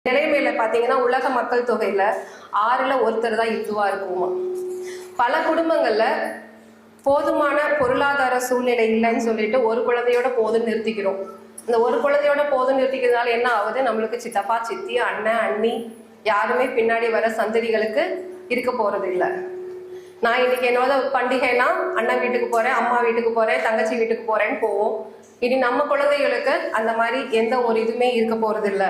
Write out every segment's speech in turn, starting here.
நிலைமையில பாத்தீங்கன்னா உலக மக்கள் தொகையில 6ல் ஒருத்தர் தான் இந்துவா இருக்குமா. பல குடும்பங்கள்ல போதுமான பொருளாதார சூழ்நிலை இல்லைன்னு சொல்லிட்டு ஒரு குழந்தையோட போதும் நிறுத்திக்கிறோம். இந்த ஒரு குழந்தையோட போதும் நிறுத்திக்கிறதுனால என்ன ஆகுது, நம்மளுக்கு சித்தப்பா சித்தி அண்ணன் அண்ணி யாருமே பின்னாடி வர சந்ததிகளுக்கு இருக்க போறது இல்லை. நான் இன்னைக்கு என்னோட பண்டிகைனா அண்ணன் வீட்டுக்கு போறேன், அம்மா வீட்டுக்கு போறேன், தங்கச்சி வீட்டுக்கு போறேன்னு போவோம். இனி நம்ம குழந்தைகளுக்கு அந்த மாதிரி எந்த ஒரு இதுவுமே இருக்க போறது இல்லை.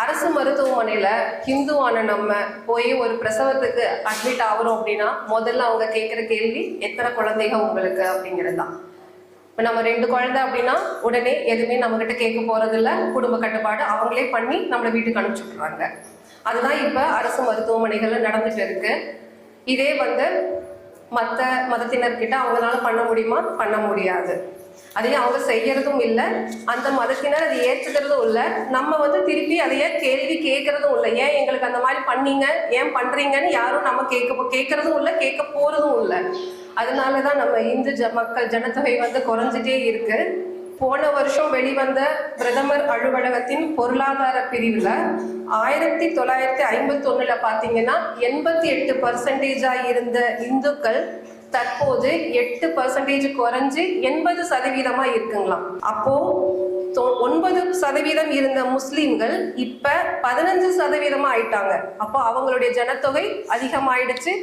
அரசு மருத்துவமனையில ஹிந்துவான நம்ம போய் ஒரு பிரசவத்துக்கு அட்மிட் ஆகிறோம் அப்படின்னா முதல்ல அவங்க கேட்குற கேள்வி எத்தனை குழந்தைங்க உங்களுக்கு அப்படிங்கிறது தான். இப்போ நம்ம 2 குழந்தை அப்படின்னா உடனே எதுவுமே நம்மகிட்ட கேட்க போறது இல்லை. குடும்ப கட்டுப்பாடு அவங்களே பண்ணி நம்மளை வீட்டுக்கு அனுப்பிச்சு விட்டுறாங்க. அதுதான் இப்போ அரசு மருத்துவமனைகள்ல நடந்துட்டு இருக்கு. இதே மற்ற மதத்தினர்கிட்ட அவங்களால பண்ண முடியுமா? பண்ண முடியாது. அதையும் அவங்க செய்யறதும் இல்லை. அந்த மதத்தினர் அதை ஏற்றுக்கிறதும் இல்லை. நம்ம திருப்பி அதையே கேள்வி கேட்கறதும் இல்லை. ஏன் எங்களுக்கு அந்த மாதிரி பண்ணீங்க, ஏன் பண்றீங்கன்னு யாரும் நம்ம கேட்கறதும் இல்லை, கேட்க போறதும் இல்லை. அதனாலதான் நம்ம இந்து மக்கள் ஜனத்தொகை குறைஞ்சிட்டே இருக்கு. போன வருஷம் வெளிவந்த பிரதமர் அலுவலகத்தின் பொருளாதார பிரிவுல 1951 பாத்தீங்கன்னா 88% இருந்த இந்துக்கள் தற்போது 8% குறைஞ்சு 80% இருக்குங்களாம். அப்போ 9% இருந்த முஸ்லிம்கள் இப்ப 15% ஆயிட்டாங்க. அப்போ அவங்களுடைய ஜனத்தொகை அதிகமாயிடுச்சு,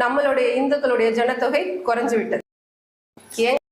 நம்மளுடைய இந்துக்களுடைய ஜனத்தொகை குறைஞ்சு விட்டது.